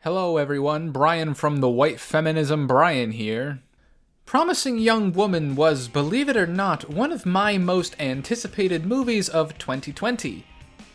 Hello everyone, Brian from the White Feminism Brian here. Promising Young Woman was, believe it or not, one of my most anticipated movies of 2020.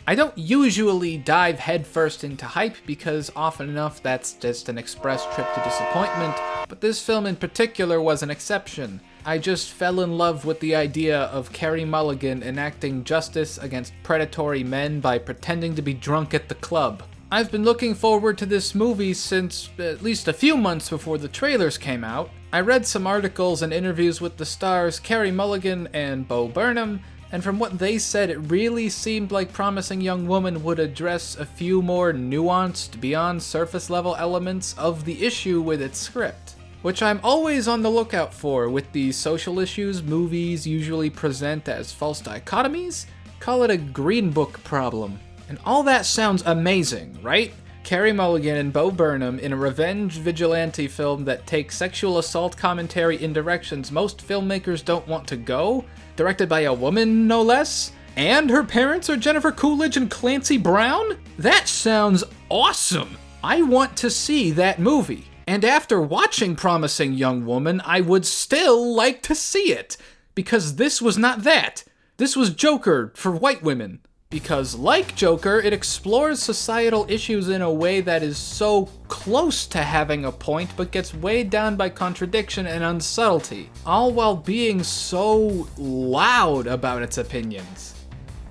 I don't usually dive headfirst into hype because often enough that's just an express trip to disappointment, but this film in particular was an exception. I just fell in love with the idea of Carey Mulligan enacting justice against predatory men by pretending to be drunk at the club. I've been looking forward to this movie since at least a few months before the trailers came out. I read some articles and interviews with the stars Carey Mulligan and Bo Burnham, and from what they said, it really seemed like Promising Young Woman would address a few more nuanced, beyond surface-level elements of the issue with its script, which I'm always on the lookout for with these social issues movies usually present as false dichotomies. Call it a Green Book problem. And all that sounds amazing, right? Carey Mulligan and Bo Burnham in a revenge vigilante film that takes sexual assault commentary in directions most filmmakers don't want to go, directed by a woman, no less, and her parents are Jennifer Coolidge and Clancy Brown? That sounds awesome! I want to see that movie. And after watching Promising Young Woman, I would still like to see it. Because this was not that. This was Joker for white women. Because, like Joker, it explores societal issues in a way that is so close to having a point, but gets weighed down by contradiction and unsubtlety, all while being so loud about its opinions.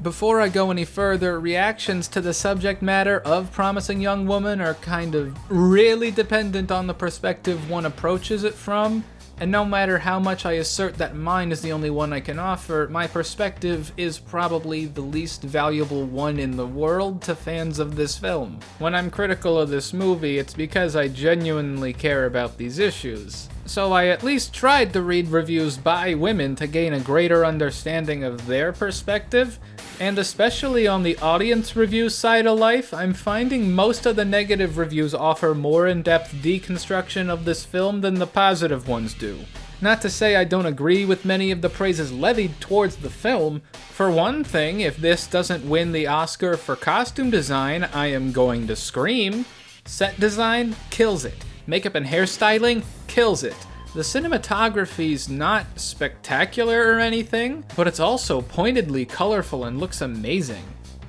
Before I go any further, reactions to the subject matter of Promising Young Woman are kind of really dependent on the perspective one approaches it from. And no matter how much I assert that mine is the only one I can offer, my perspective is probably the least valuable one in the world to fans of this film. When I'm critical of this movie, it's because I genuinely care about these issues. So I at least tried to read reviews by women to gain a greater understanding of their perspective, and especially on the audience review side of life, I'm finding most of the negative reviews offer more in-depth deconstruction of this film than the positive ones do. Not to say I don't agree with many of the praises levied towards the film. For one thing, if this doesn't win the Oscar for costume design, I am going to scream. Set design kills it. Makeup and hairstyling kills it. The cinematography's not spectacular or anything, but it's also pointedly colorful and looks amazing.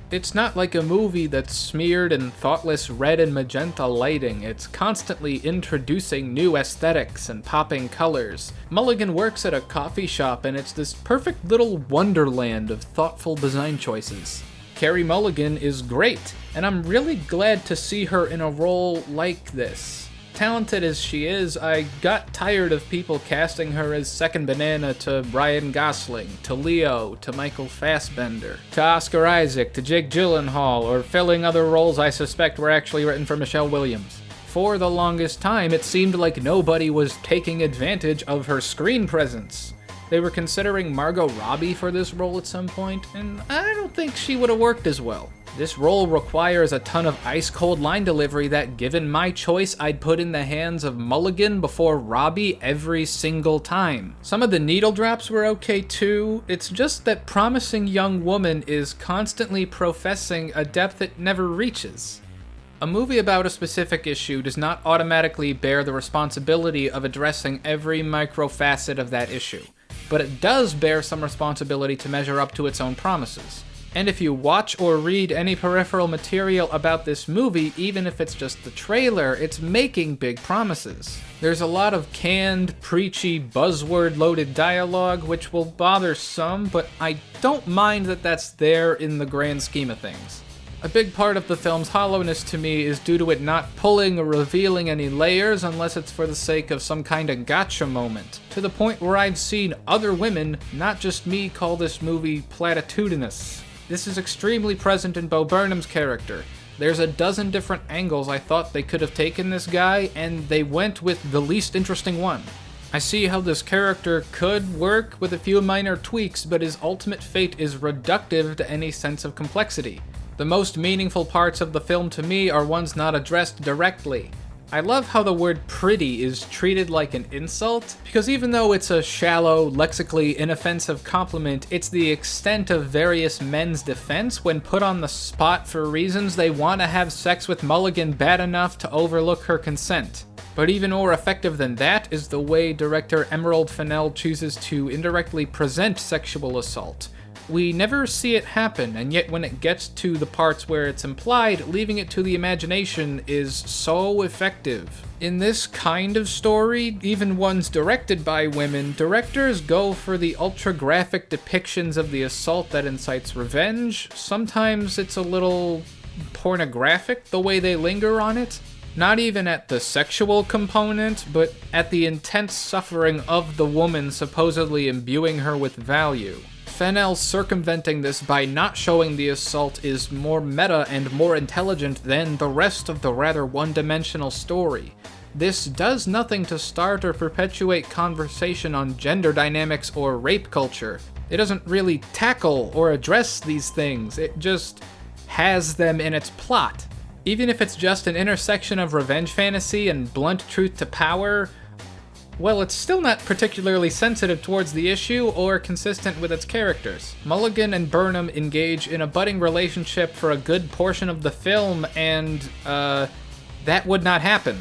It's not like a movie that's smeared in thoughtless red and magenta lighting. It's constantly introducing new aesthetics and popping colors. Mulligan works at a coffee shop and it's this perfect little wonderland of thoughtful design choices. Carey Mulligan is great, and I'm really glad to see her in a role like this. Talented as she is, I got tired of people casting her as second banana to Ryan Gosling, to Leo, to Michael Fassbender, to Oscar Isaac, to Jake Gyllenhaal, or filling other roles I suspect were actually written for Michelle Williams. For the longest time, it seemed like nobody was taking advantage of her screen presence. They were considering Margot Robbie for this role at some point, and I don't think she would have worked as well. This role requires a ton of ice-cold line delivery that, given my choice, I'd put in the hands of Mulligan before Robbie every single time. Some of the needle drops were okay too. It's just that Promising Young Woman is constantly professing a depth it never reaches. A movie about a specific issue does not automatically bear the responsibility of addressing every micro facet of that issue, but it does bear some responsibility to measure up to its own promises. And if you watch or read any peripheral material about this movie, even if it's just the trailer, it's making big promises. There's a lot of canned, preachy, buzzword-loaded dialogue, which will bother some, but I don't mind that that's there in the grand scheme of things. A big part of the film's hollowness to me is due to it not pulling or revealing any layers unless it's for the sake of some kind of gotcha moment, to the point where I've seen other women, not just me, call this movie platitudinous. This is extremely present in Bo Burnham's character. There's a dozen different angles I thought they could have taken this guy, and they went with the least interesting one. I see how this character could work with a few minor tweaks, but his ultimate fate is reductive to any sense of complexity. The most meaningful parts of the film to me are ones not addressed directly. I love how the word pretty is treated like an insult, because even though it's a shallow, lexically inoffensive compliment, it's the extent of various men's defense when put on the spot for reasons they want to have sex with Mulligan bad enough to overlook her consent. But even more effective than that is the way director Emerald Fennell chooses to indirectly present sexual assault. We never see it happen, and yet when it gets to the parts where it's implied, leaving it to the imagination is so effective. In this kind of story, even ones directed by women, directors go for the ultra-graphic depictions of the assault that incites revenge. Sometimes it's a little pornographic, the way they linger on it. Not even at the sexual component, but at the intense suffering of the woman supposedly imbuing her with value. Fennell circumventing this by not showing the assault is more meta and more intelligent than the rest of the rather one-dimensional story. This does nothing to start or perpetuate conversation on gender dynamics or rape culture. It doesn't really tackle or address these things, it just has them in its plot. Even if it's just an intersection of revenge fantasy and blunt truth to power, well, it's still not particularly sensitive towards the issue or consistent with its characters. Mulligan and Burnham engage in a budding relationship for a good portion of the film, and, that would not happen.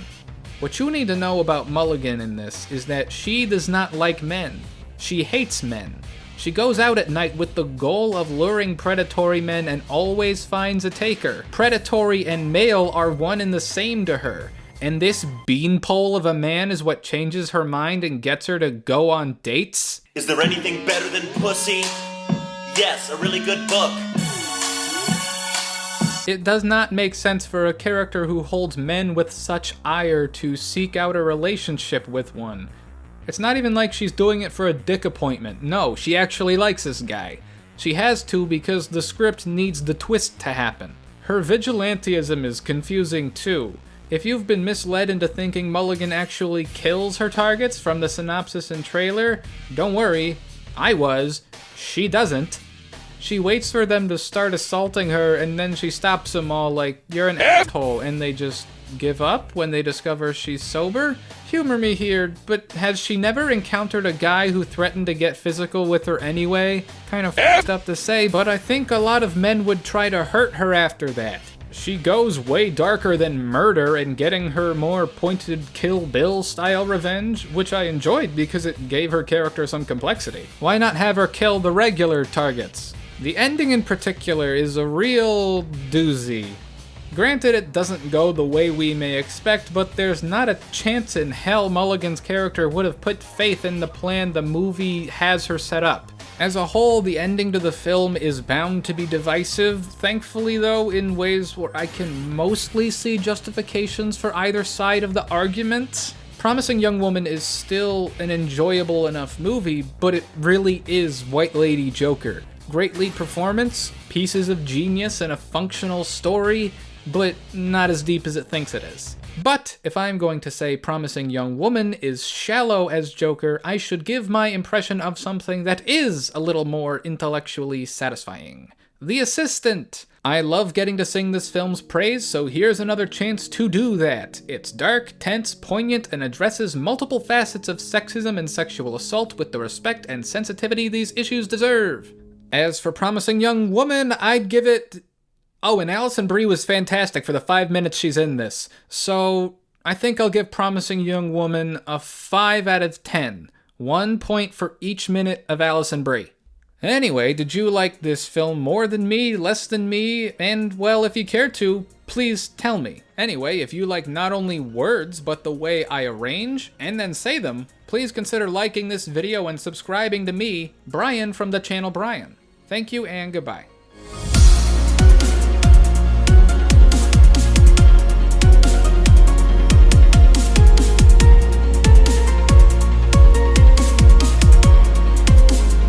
What you need to know about Mulligan in this is that she does not like men. She hates men. She goes out at night with the goal of luring predatory men and always finds a taker. Predatory and male are one and the same to her. And this beanpole of a man is what changes her mind and gets her to go on dates? Is there anything better than pussy? Yes, a really good book. It does not make sense for a character who holds men with such ire to seek out a relationship with one. It's not even like she's doing it for a dick appointment. No, she actually likes this guy. She has to because the script needs the twist to happen. Her vigilantism is confusing too. If you've been misled into thinking Mulligan actually kills her targets from the synopsis and trailer, don't worry, I was. She doesn't. She waits for them to start assaulting her, and then she stops them all like, "You're an asshole," and they just give up when they discover she's sober? Humor me here, but has she never encountered a guy who threatened to get physical with her anyway? Kind of f***ed up to say, but I think a lot of men would try to hurt her after that. She goes way darker than murder and getting her more pointed Kill Bill style revenge, which I enjoyed because it gave her character some complexity. Why not have her kill the regular targets? The ending in particular is a real doozy. Granted, it doesn't go the way we may expect, but there's not a chance in hell Mulligan's character would have put faith in the plan the movie has her set up. As a whole, the ending to the film is bound to be divisive, thankfully though, in ways where I can mostly see justifications for either side of the argument. Promising Young Woman is still an enjoyable enough movie, but it really is White Lady Joker. Great lead performance, pieces of genius, and a functional story, but not as deep as it thinks it is. But if I'm going to say Promising Young Woman is shallow as Joker, I should give my impression of something that is a little more intellectually satisfying. The Assistant! I love getting to sing this film's praise, so here's another chance to do that. It's dark, tense, poignant, and addresses multiple facets of sexism and sexual assault with the respect and sensitivity these issues deserve. As for Promising Young Woman, I'd give it... Oh, and Alison Brie was fantastic for the 5 minutes she's in this. So, I think I'll give Promising Young Woman a 5 out of 10. 1 point for each minute of Alison Brie. Anyway, did you like this film more than me, less than me? And, well, if you care to, please tell me. Anyway, if you like not only words, but the way I arrange and then say them, please consider liking this video and subscribing to me, Brian from the channel Brian. Thank you and goodbye.